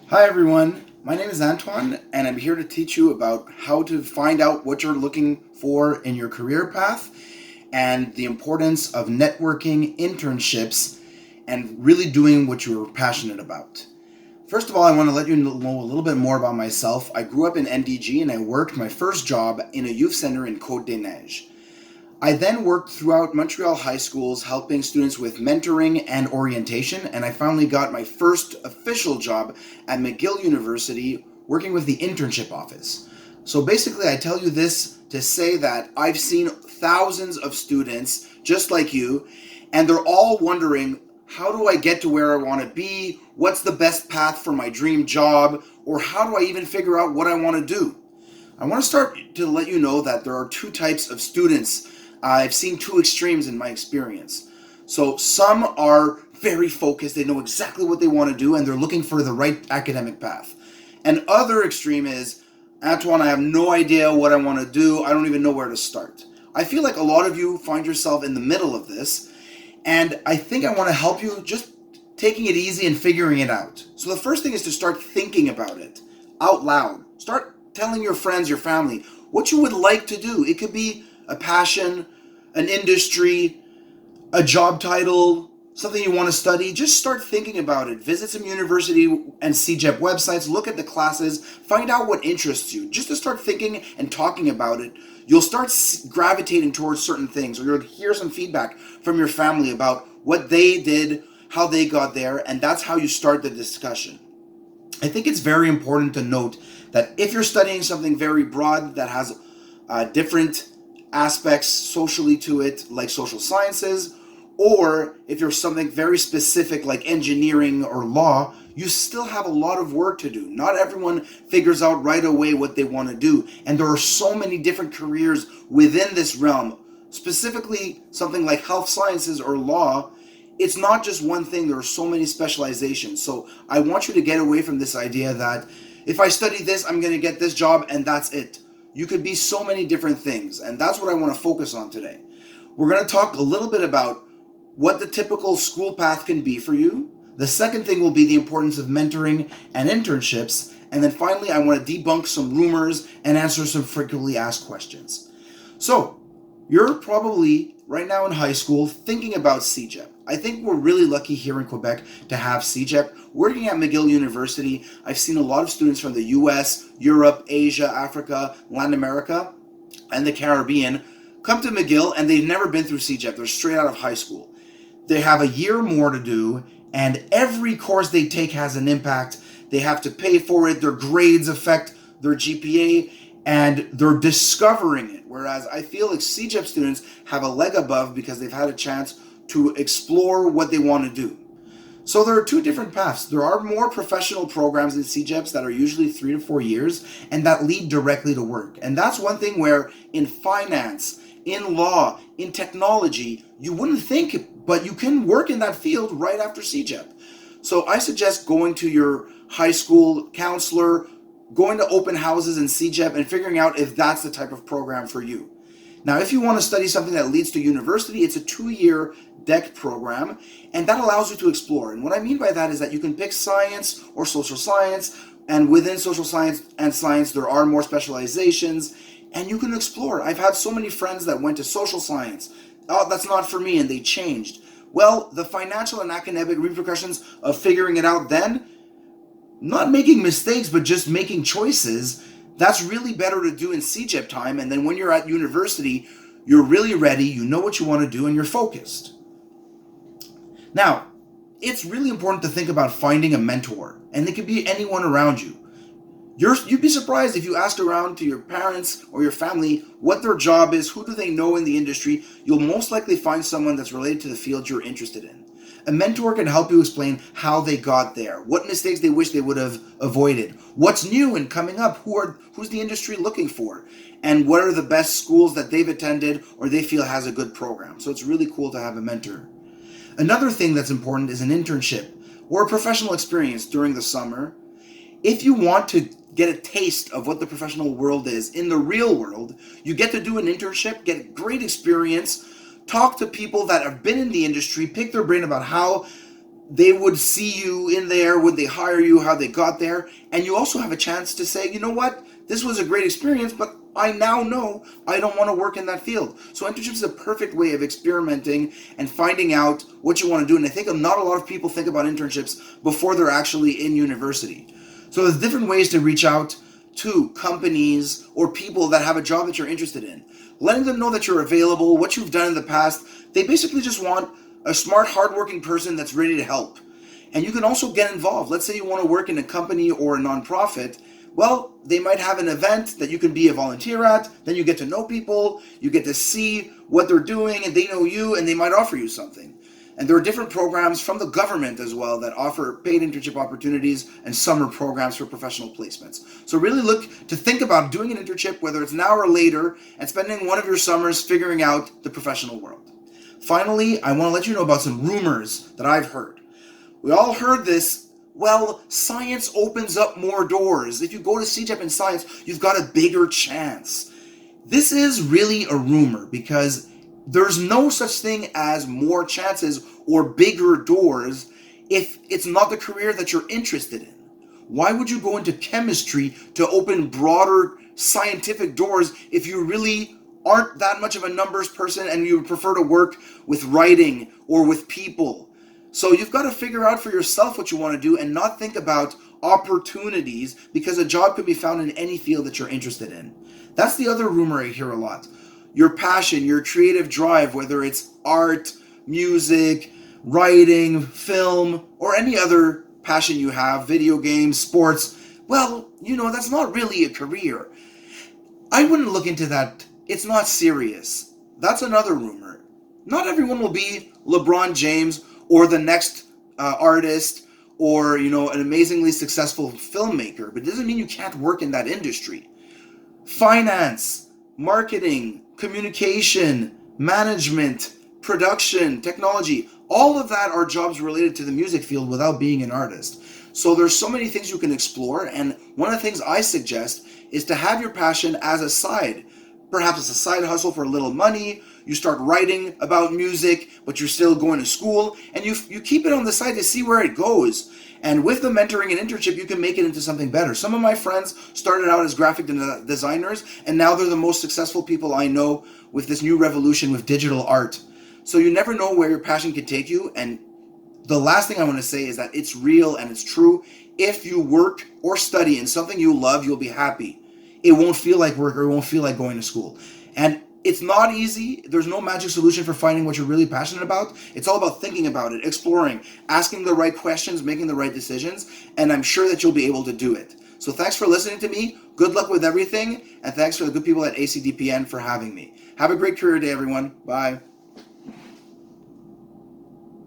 Hi everyone, my name is Antoine and I'm here to teach you about how to find out what you're looking for in your career path and the importance of networking, internships, and really doing what you're passionate about. First of all, I want to let you know a little bit more about myself. I grew up in NDG and I worked my first job in a youth center in Côte des Neiges. I then worked throughout Montreal high schools helping students with mentoring and orientation, and I finally got my first official job at McGill University working with the internship office. So basically, I tell you this to say that I've seen thousands of students just like you, and they're all wondering, how do I get to where I want to be? What's the best path for my dream job? Or how do I even figure out what I want to do? I want to start to let you know that there are two types of students. I've seen two extremes in my experience. So some are very focused, they know exactly what they want to do, and they're looking for the right academic path. And other extreme is, Antoine, I have no idea what I want to do, I don't even know where to start. I feel like a lot of you find yourself in the middle of this, and I think I want to help you just taking it easy and figuring it out. So the first thing is to start thinking about it out loud. Start telling your friends, your family, what you would like to do. It could be a passion, an industry, a job title, something you want to study. Just start thinking about it. Visit some university and CEGEP websites, look at the classes, find out what interests you. Just to start thinking and talking about it, you'll start gravitating towards certain things, or you'll hear some feedback from your family about what they did, how they got there, and that's how you start the discussion. I think it's very important to note that if you're studying something very broad that has different aspects socially to it, like social sciences, or if you're something very specific like engineering or law, you still have a lot of work to do. Not everyone figures out right away what they want to do, and there are so many different careers within this realm. Specifically, something like health sciences or law, it's not just one thing, there are so many specializations. So I want you to get away from this idea that if I study this, I'm going to get this job and that's it. You could be so many different things, and that's what I want to focus on today. We're going to talk a little bit about what the typical school path can be for you. The second thing will be the importance of mentoring and internships. And then finally, I want to debunk some rumors and answer some frequently asked questions. So, you're probably right now in high school thinking about CEGEP. I think we're really lucky here in Quebec to have CEGEP. Working at McGill University, I've seen a lot of students from the US, Europe, Asia, Africa, Latin America, and the Caribbean come to McGill, and they've never been through CEGEP. They're straight out of high school. They have a year more to do, and every course they take has an impact. They have to pay for it. Their grades affect their GPA, and they're discovering it. Whereas I feel like CEGEP students have a leg above because they've had a chance to explore what they want to do. So there are two different paths. There are more professional programs in CEGEPs that are usually 3 to 4 years and that lead directly to work. And that's one thing where in finance, in law, in technology, you wouldn't think, but you can work in that field right after CEGEP. So I suggest going to your high school counselor, going to open houses in CEGEP and figuring out if that's the type of program for you. Now, if you want to study something that leads to university, it's a 2-year DEC program, and that allows you to explore. And what I mean by that is that you can pick science or social science, and within social science and science, there are more specializations, and you can explore. I've had so many friends that went to social science. Oh, that's not for me, and they changed. Well, the financial and academic repercussions of figuring it out then, not making mistakes, but just making choices, that's really better to do in CEGEP time, and then when you're at university, you're really ready, you know what you want to do, and you're focused. Now, it's really important to think about finding a mentor, and it could be anyone around you. You'd be surprised if you ask around to your parents or your family what their job is, who do they know in the industry, you'll most likely find someone that's related to the field you're interested in. A mentor can help you explain how they got there, what mistakes they wish they would have avoided, what's new and coming up, who's the industry looking for, and what are the best schools that they've attended or they feel has a good program. So it's really cool to have a mentor. Another thing that's important is an internship or a professional experience during the summer. If you want to get a taste of what the professional world is in the real world, you get to do an internship, get great experience, talk to people that have been in the industry, pick their brain about how they would see you in there, would they hire you, how they got there, and you also have a chance to say, you know what, this was a great experience, but I now know I don't want to work in that field. So internships is a perfect way of experimenting and finding out what you want to do. And I think not a lot of people think about internships before they're actually in university. So there's different ways to reach out to companies or people that have a job that you're interested in. Letting them know that you're available, what you've done in the past. They basically just want a smart, hardworking person that's ready to help. And you can also get involved. Let's say you want to work in a company or a nonprofit. Well, they might have an event that you can be a volunteer at. Then you get to know people. You get to see what they're doing, and they know you, and they might offer you something. And there are different programs from the government as well that offer paid internship opportunities and summer programs for professional placements. So really look to think about doing an internship, whether it's now or later, and spending one of your summers figuring out the professional world. Finally, I want to let you know about some rumors that I've heard. We all heard this. Well, science opens up more doors. If you go to CEGEP in science, you've got a bigger chance. This is really a rumor because there's no such thing as more chances or bigger doors if it's not the career that you're interested in. Why would you go into chemistry to open broader scientific doors if you really aren't that much of a numbers person and you prefer to work with writing or with people? So you've got to figure out for yourself what you want to do and not think about opportunities, because a job can be found in any field that you're interested in. That's the other rumor I hear a lot. Your passion, your creative drive, whether it's art, music, writing, film, or any other passion you have, video games, sports, well, that's not really a career. I wouldn't look into that. It's not serious. That's another rumor. Not everyone will be LeBron James or the next artist or, an amazingly successful filmmaker, but it doesn't mean you can't work in that industry. Finance, marketing, communication, management, production, technology, all of that are jobs related to the music field without being an artist. So there's so many things you can explore, and one of the things I suggest is to have your passion as a side. Perhaps it's a side hustle for a little money. You start writing about music, but you're still going to school, and you keep it on the side to see where it goes. And with the mentoring and internship, you can make it into something better. Some of my friends started out as graphic designers, and now they're the most successful people I know with this new revolution with digital art. So you never know where your passion can take you. And the last thing I want to say is that it's real and it's true. If you work or study in something you love, you'll be happy. It won't feel like work, or it won't feel like going to school. And it's not easy. There's no magic solution for finding what you're really passionate about. It's all about thinking about it, exploring, asking the right questions, making the right decisions, and I'm sure that you'll be able to do it. So thanks for listening to me. Good luck with everything, and thanks for the good people at ACDPN for having me. Have a great career day, everyone. Bye.